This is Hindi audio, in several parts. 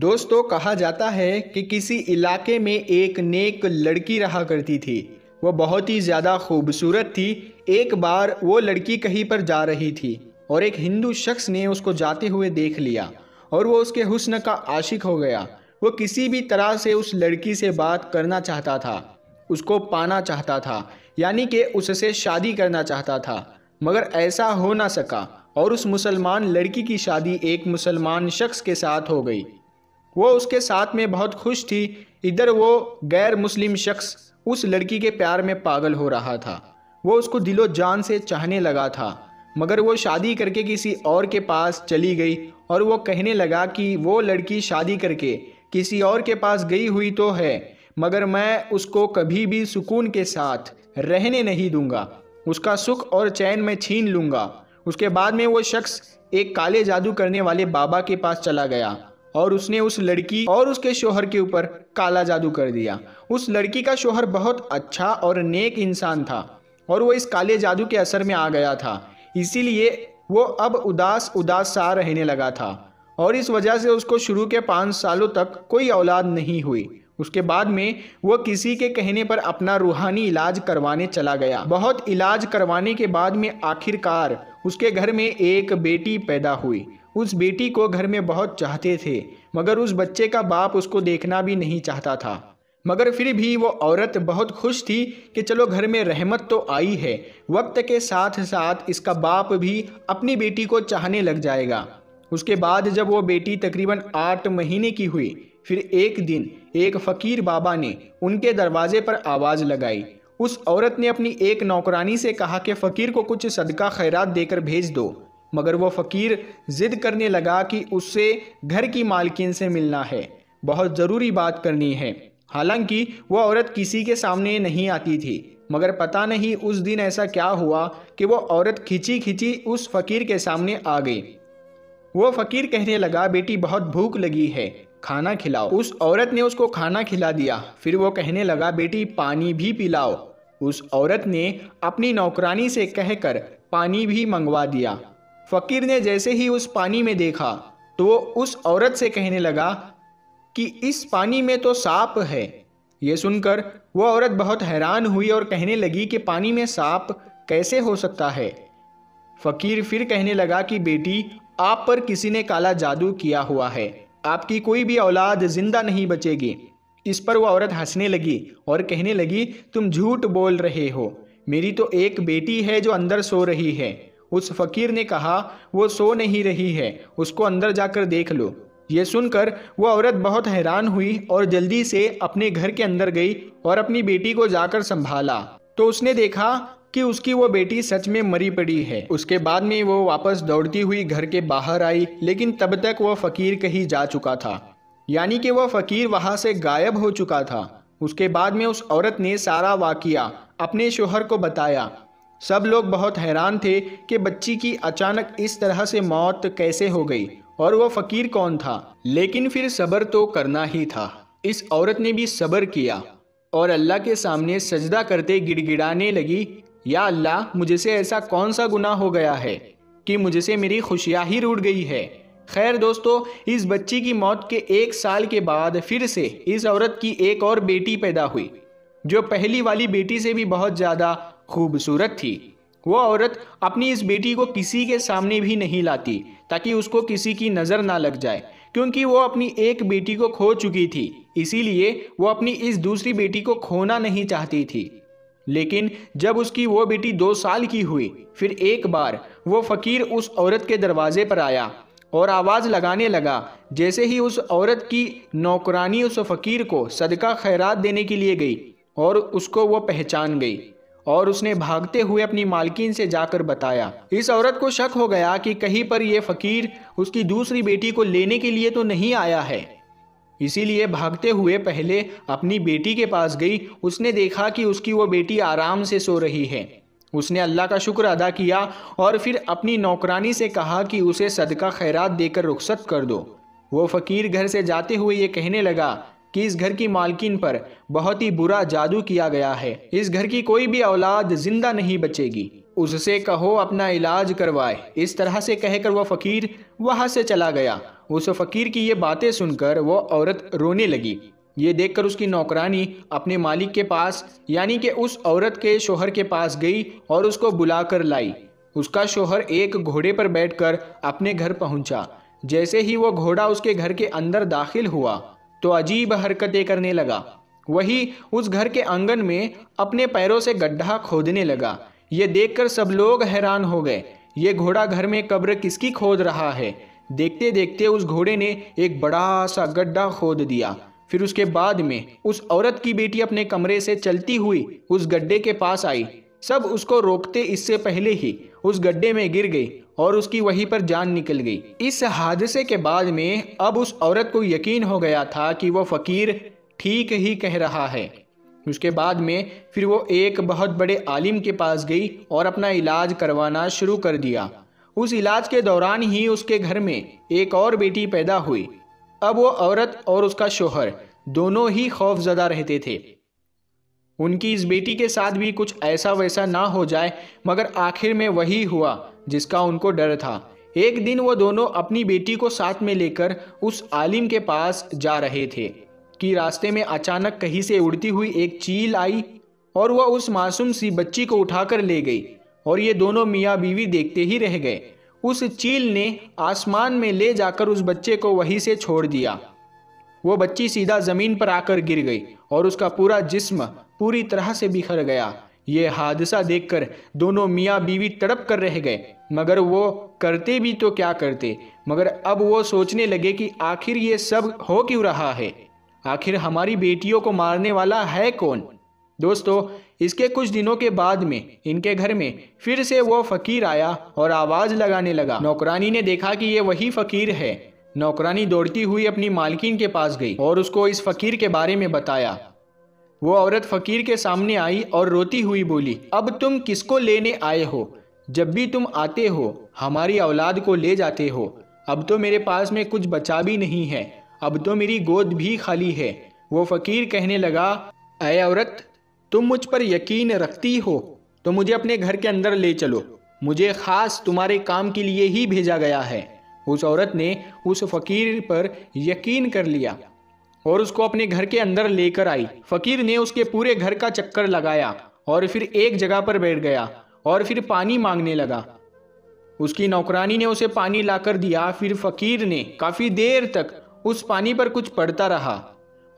दोस्तों, कहा जाता है कि किसी इलाके में एक नेक लड़की रहा करती थी। वो बहुत ही ज़्यादा खूबसूरत थी। एक बार वो लड़की कहीं पर जा रही थी और एक हिंदू शख्स ने उसको जाते हुए देख लिया और वो उसके हुस्न का आशिक हो गया। वो किसी भी तरह से उस लड़की से बात करना चाहता था, उसको पाना चाहता था, यानी कि उससे शादी करना चाहता था, मगर ऐसा हो ना सका और उस मुसलमान लड़की की शादी एक मुसलमान शख्स के साथ हो गई। वो उसके साथ में बहुत खुश थी। इधर वो गैर मुस्लिम शख्स उस लड़की के प्यार में पागल हो रहा था। वो उसको दिलो जान से चाहने लगा था, मगर वो शादी करके किसी और के पास चली गई और वो कहने लगा कि वो लड़की शादी करके किसी और के पास गई हुई तो है, मगर मैं उसको कभी भी सुकून के साथ रहने नहीं दूंगा। उसका सुख और चैन मैं छीन लूँगा। उसके बाद में वो शख्स एक काले जादू करने वाले बाबा के पास चला गया और उसने उस लड़की और उसके शोहर के ऊपर काला जादू कर दिया। उस लड़की का शोहर बहुत अच्छा और नेक इंसान था और वो इस काले जादू के असर में आ गया था। इसीलिए वो अब उदास उदास सा रहने लगा था और इस वजह से उसको शुरू के 5 सालों तक कोई औलाद नहीं हुई। उसके बाद में वो किसी के कहने पर अपना रूहानी इलाज करवाने चला गया। बहुत इलाज करवाने के बाद में आखिरकार उसके घर में एक बेटी पैदा हुई। उस बेटी को घर में बहुत चाहते थे, मगर उस बच्चे का बाप उसको देखना भी नहीं चाहता था। मगर फिर भी वो औरत बहुत खुश थी कि चलो घर में रहमत तो आई है। वक्त के साथ साथ इसका बाप भी अपनी बेटी को चाहने लग जाएगा। उसके बाद जब वो बेटी तकरीबन 8 महीने की हुई, फिर एक दिन एक फ़कीर बाबा ने उनके दरवाजे पर आवाज़ लगाई। उस औरत ने अपनी एक नौकरानी से कहा कि फ़कीर को कुछ सदका खैरात देकर भेज दो, मगर वो फ़कीर ज़िद करने लगा कि उससे घर की मालकिन से मिलना है, बहुत ज़रूरी बात करनी है। हालांकि वो औरत किसी के सामने नहीं आती थी, मगर पता नहीं उस दिन ऐसा क्या हुआ कि वो औरत खिंची खिंची उस फ़कीर के सामने आ गई। वो फ़कीर कहने लगा, बेटी बहुत भूख लगी है, खाना खिलाओ। उस औरत ने उसको खाना खिला दिया। फिर वो कहने लगा, बेटी पानी भी पिलाओ। उस औरत ने अपनी नौकरानी से कहकर पानी भी मंगवा दिया। फ़कीर ने जैसे ही उस पानी में देखा तो वो उस औरत से कहने लगा कि इस पानी में तो सांप है। ये सुनकर वो औरत बहुत हैरान हुई और कहने लगी कि पानी में सांप कैसे हो सकता है। फ़कीर फिर कहने लगा कि बेटी, आप पर किसी ने काला जादू किया हुआ है, आपकी कोई भी औलाद जिंदा नहीं बचेगी। इस पर वो औरत हंसने लगी और कहने लगी, तुम झूठ बोल रहे हो, मेरी तो एक बेटी है जो अंदर सो रही है। उस फ़कीर ने कहा, वो सो नहीं रही है, उसको अंदर जाकर देख लो। ये सुनकर वो औरत बहुत हैरान हुई और जल्दी से अपने घर के अंदर गई और अपनी बेटी को जाकर संभाला तो उसने देखा कि उसकी वो बेटी सच में मरी पड़ी है। उसके बाद में वो वापस दौड़ती हुई घर के बाहर आई, लेकिन तब तक वो फ़कीर कहीं जा चुका था, यानी कि वो फ़कीर वहाँ से गायब हो चुका था। उसके बाद में उस औरत ने सारा वाक़िया अपने शोहर को बताया। सब लोग बहुत हैरान थे कि बच्ची की अचानक इस तरह से मौत कैसे हो गई और वो फ़कीर कौन था। लेकिन फिर सब्र तो करना ही था। इस औरत ने भी सब्र किया और अल्लाह के सामने सजदा करते गिड़गिड़ाने लगी, या अल्लाह, मुझसे ऐसा कौन सा गुनाह हो गया है कि मुझसे मेरी खुशियाँ ही रूठ गई है। खैर दोस्तों, इस बच्ची की मौत के 1 साल के बाद फिर से इस औरत की एक और बेटी पैदा हुई, जो पहली वाली बेटी से भी बहुत ज़्यादा खूबसूरत थी। वो औरत अपनी इस बेटी को किसी के सामने भी नहीं लाती ताकि उसको किसी की नज़र ना लग जाए, क्योंकि वो अपनी एक बेटी को खो चुकी थी। इसीलिए वो अपनी इस दूसरी बेटी को खोना नहीं चाहती थी। लेकिन जब उसकी वो बेटी 2 साल की हुई, फिर एक बार वो फ़कीर उस औरत के दरवाजे पर आया और आवाज़ लगाने लगा। जैसे ही उस औरत की नौकरानी उस फ़कीर को सदका खैरात देने के लिए गई और उसको वो पहचान गई और उसने भागते हुए अपनी मालकिन से जाकर बताया। इस औरत को शक हो गया कि कहीं पर ये फ़कीर उसकी दूसरी बेटी को लेने के लिए तो नहीं आया है। इसीलिए भागते हुए पहले अपनी बेटी के पास गई। उसने देखा कि उसकी वो बेटी आराम से सो रही है। उसने अल्लाह का शुक्र अदा किया और फिर अपनी नौकरानी से कहा कि उसे सदका खैरात देकर रुखसत कर दो। वो फ़कीर घर से जाते हुए ये कहने लगा कि इस घर की मालकिन पर बहुत ही बुरा जादू किया गया है, इस घर की कोई भी औलाद जिंदा नहीं बचेगी। उससे कहो अपना इलाज करवाए। इस तरह से कहकर वह फ़कीर वहाँ से चला गया। उस फ़कीर की ये बातें सुनकर वो औरत रोने लगी। ये देखकर उसकी नौकरानी अपने मालिक के पास यानी कि उस औरत के शोहर के पास गई और उसको बुला कर लाई। उसका शोहर एक घोड़े पर बैठकर अपने घर पहुंचा। जैसे ही वो घोड़ा उसके घर के अंदर दाखिल हुआ तो अजीब हरकतें करने लगा। वही उस घर के आंगन में अपने पैरों से गड्ढा खोदने लगा। ये देखकर सब लोग हैरान हो गए। ये घोड़ा घर में कब्र किसकी खोद रहा है? देखते देखते उस घोड़े ने एक बड़ा सा गड्ढा खोद दिया। फिर उसके बाद में उस औरत की बेटी अपने कमरे से चलती हुई उस गड्ढे के पास आई। सब उसको रोकते इससे पहले ही उस गड्ढे में गिर गई और उसकी वहीं पर जान निकल गई। इस हादसे के बाद में अब उस औरत को यकीन हो गया था कि वो फ़कीर ठीक ही कह रहा है। उसके बाद में फिर वो एक बहुत बड़े आलिम के पास गई और अपना इलाज करवाना शुरू कर दिया। उस इलाज के दौरान ही उसके घर में एक और बेटी पैदा हुई। अब वो औरत और उसका शोहर दोनों ही खौफजदा रहते थे। उनकी इस बेटी के साथ भी कुछ ऐसा वैसा ना हो जाए, मगर आखिर में वही हुआ जिसका उनको डर था। एक दिन वो दोनों अपनी बेटी को साथ में लेकर उस आलिम के पास जा रहे थे कि रास्ते में अचानक कहीं से उड़ती हुई एक चील आई और वह उस मासूम सी बच्ची को उठाकर ले गई और ये दोनों मियाँ बीवी देखते ही रह गए। उस चील ने आसमान में ले जाकर उस बच्चे को वहीं से छोड़ दिया। वो बच्ची सीधा ज़मीन पर आकर गिर गई और उसका पूरा जिस्म पूरी तरह से बिखर गया। ये हादसा देखकर दोनों मियाँ बीवी तड़प कर रह गए, मगर वो करते भी तो क्या करते। मगर अब वो सोचने लगे कि आखिर ये सब हो क्यों रहा है, आखिर हमारी बेटियों को मारने वाला है कौन। दोस्तों, इसके कुछ दिनों के बाद में इनके घर में फिर से वो फ़कीर आया और आवाज़ लगाने लगा। नौकरानी ने देखा कि ये वही फ़कीर है। नौकरानी दौड़ती हुई अपनी मालकिन के पास गई और उसको इस फ़कीर के बारे में बताया। वो औरत फ़कीर के सामने आई और रोती हुई बोली, अब तुम किसको लेने आए हो? जब भी तुम आते हो हमारी औलाद को ले जाते हो। अब तो मेरे पास में कुछ बचा भी नहीं है, अब तो मेरी गोद भी खाली है। वो फ़कीर कहने लगा, ऐ औरत, तुम मुझ पर यकीन रखती हो तो मुझे अपने घर के अंदर ले चलो, मुझे ख़ास तुम्हारे काम के लिए ही भेजा गया है। उस औरत ने उस फ़कीर पर यकीन कर लिया और उसको अपने घर के अंदर लेकर आई। फ़कीर ने उसके पूरे घर का चक्कर लगाया और फिर एक जगह पर बैठ गया और फिर पानी मांगने लगा। उसकी नौकरानी ने उसे पानी लाकर दिया। फिर फ़कीर ने काफ़ी देर तक उस पानी पर कुछ पढ़ता रहा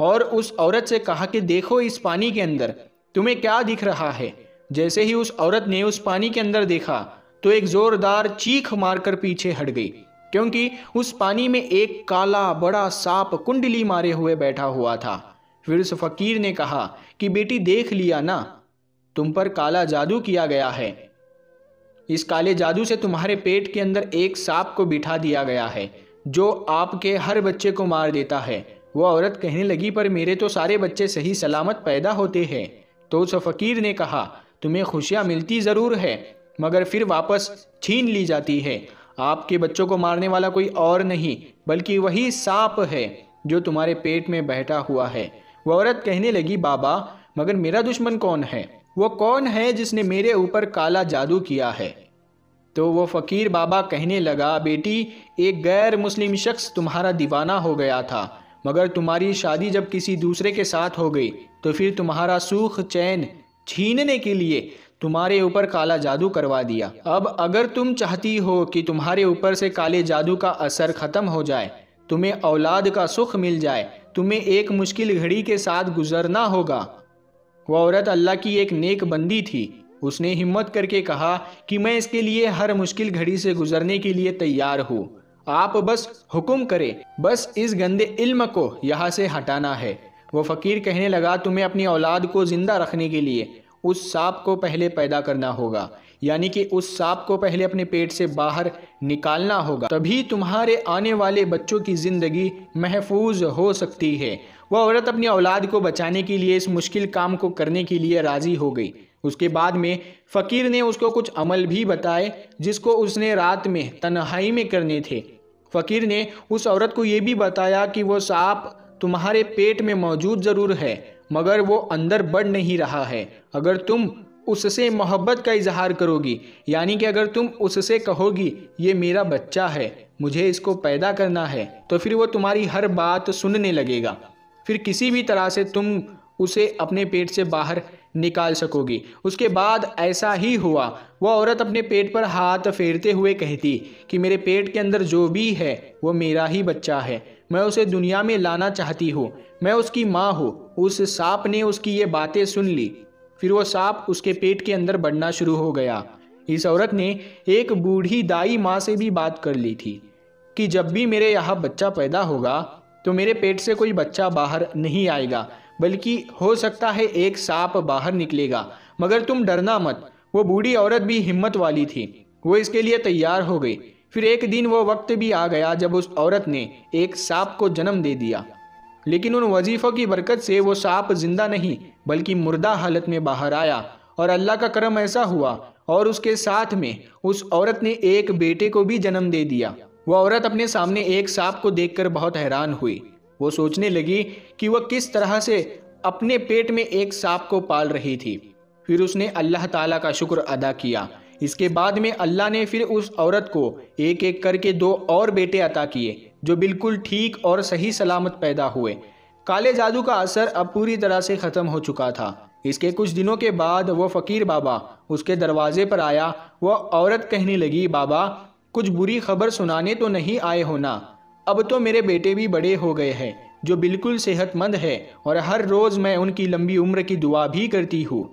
और उस औरत से कहा कि देखो इस पानी के अंदर तुम्हें क्या दिख रहा है। जैसे ही उस औरत ने उस पानी के अंदर देखा तो एक ज़ोरदार चीख मारकर पीछे हट गई, क्योंकि उस पानी में एक काला बड़ा सांप कुंडली मारे हुए बैठा हुआ था। फिर उस फ़कीर ने कहा कि बेटी देख लिया ना, तुम पर काला जादू किया गया है। इस काले जादू से तुम्हारे पेट के अंदर एक सांप को बिठा दिया गया है जो आपके हर बच्चे को मार देता है। वो औरत कहने लगी, पर मेरे तो सारे बच्चे सही सलामत पैदा होते हैं। तो उस फ़कीर ने कहा, तुम्हें खुशियाँ मिलती ज़रूर है मगर फिर वापस छीन ली जाती है। आपके बच्चों को मारने वाला कोई और नहीं बल्कि वही सांप है जो तुम्हारे पेट में बैठा हुआ है। वो औरत कहने लगी, बाबा, मगर मेरा दुश्मन कौन है? वो कौन है जिसने मेरे ऊपर काला जादू किया है? तो वो फ़कीर बाबा कहने लगा, बेटी, एक गैर मुस्लिम शख्स तुम्हारा दीवाना हो गया था, मगर तुम्हारी शादी जब किसी दूसरे के साथ हो गई तो फिर तुम्हारा सूख चैन छीनने के लिए तुम्हारे ऊपर काला जादू करवा दिया। अब अगर तुम चाहती हो कि तुम्हारे ऊपर से काले जादू का असर ख़त्म हो जाए, तुम्हें औलाद का सुख मिल जाए, तुम्हें एक मुश्किल घड़ी के साथ गुजरना होगा। वह औरत अल्लाह की एक नेक बंदी थी। उसने हिम्मत करके कहा कि मैं इसके लिए हर मुश्किल घड़ी से गुजरने के लिए तैयार हूँ। आप बस हुक्म करें, बस इस गंदे इल्म को यहाँ से हटाना है। वो फ़कीर कहने लगा, तुम्हें अपनी औलाद को ज़िंदा रखने के लिए उस सांप को पहले पैदा करना होगा, यानी कि उस सांप को पहले अपने पेट से बाहर निकालना होगा, तभी तुम्हारे आने वाले बच्चों की ज़िंदगी महफूज हो सकती है। वह औरत अपनी औलाद को बचाने के लिए इस मुश्किल काम को करने के लिए राज़ी हो गई। उसके बाद में फ़कीर ने उसको कुछ अमल भी बताए जिसको उसने रात में तन्हाई में करने थे। फ़कीर ने उस औरत को ये भी बताया कि वो सांप तुम्हारे पेट में मौजूद ज़रूर है मगर वो अंदर बढ़ नहीं रहा है। अगर तुम उससे मोहब्बत का इजहार करोगी, यानी कि अगर तुम उससे कहोगी ये मेरा बच्चा है, मुझे इसको पैदा करना है, तो फिर वो तुम्हारी हर बात सुनने लगेगा। फिर किसी भी तरह से तुम उसे अपने पेट से बाहर निकाल सकोगी। उसके बाद ऐसा ही हुआ। वह औरत अपने पेट पर हाथ फेरते हुए कहती कि मेरे पेट के अंदर जो भी है वो मेरा ही बच्चा है, मैं उसे दुनिया में लाना चाहती हूँ, मैं उसकी माँ हूँ। उस सांप ने उसकी ये बातें सुन ली। फिर वो सांप उसके पेट के अंदर बढ़ना शुरू हो गया। इस औरत ने एक बूढ़ी दाई माँ से भी बात कर ली थी कि जब भी मेरे यहाँ बच्चा पैदा होगा तो मेरे पेट से कोई बच्चा बाहर नहीं आएगा, बल्कि हो सकता है एक सांप बाहर निकलेगा, मगर तुम डरना मत। वो बूढ़ी औरत भी हिम्मत वाली थी, वो इसके लिए तैयार हो गई। फिर एक दिन वो वक्त भी आ गया जब उस औरत ने एक सांप को जन्म दे दिया, लेकिन उन वजीफ़ों की बरकत से वो सांप जिंदा नहीं बल्कि मुर्दा हालत में बाहर आया। और अल्लाह का करम ऐसा हुआ और उसके साथ में उस औरत ने एक बेटे को भी जन्म दे दिया। वह औरत अपने सामने एक सांप को देखकर बहुत हैरान हुई। वो सोचने लगी कि वह किस तरह से अपने पेट में एक सांप को पाल रही थी। फिर उसने अल्लाह ताला का शुक्र अदा किया। इसके बाद में अल्लाह ने फिर उस औरत को एक एक करके 2 और बेटे अता किए जो बिल्कुल ठीक और सही सलामत पैदा हुए। काले जादू का असर अब पूरी तरह से ख़त्म हो चुका था। इसके कुछ दिनों के बाद वो फ़कीर बाबा उसके दरवाजे पर आया। वह औरत कहने लगी, बाबा कुछ बुरी खबर सुनाने तो नहीं आए हो ना? अब तो मेरे बेटे भी बड़े हो गए हैं जो बिल्कुल सेहतमंद है और हर रोज़ मैं उनकी लंबी उम्र की दुआ भी करती हूँ।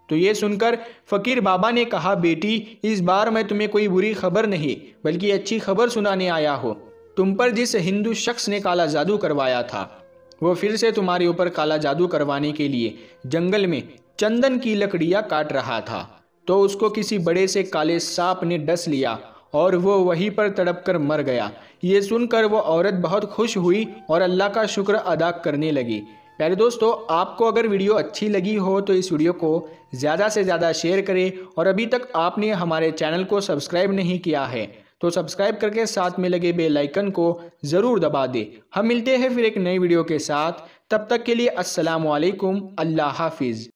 तो ये सुनकर फ़कीर बाबा ने कहा, बेटी इस बार मैं तुम्हें कोई बुरी खबर नहीं बल्कि अच्छी खबर सुनाने आया हूँ। तुम पर जिस हिंदू शख्स ने काला जादू करवाया था वो फिर से तुम्हारे ऊपर काला जादू करवाने के लिए जंगल में चंदन की लकड़ियाँ काट रहा था, तो उसको किसी बड़े से काले सांप ने डस लिया और वो वहीं पर तड़प कर मर गया। ये सुनकर वो औरत बहुत खुश हुई और अल्लाह का शुक्र अदा करने लगी। प्यारे दोस्तों, आपको अगर वीडियो अच्छी लगी हो तो इस वीडियो को ज़्यादा से ज़्यादा शेयर करें और अभी तक आपने हमारे चैनल को सब्सक्राइब नहीं किया है तो सब्सक्राइब करके साथ में लगे बेल आइकन को ज़रूर दबा दें। हम मिलते हैं फिर एक नई वीडियो के साथ, तब तक के लिए अस्सलाम वालेकुम, अल्लाह हाफिज़।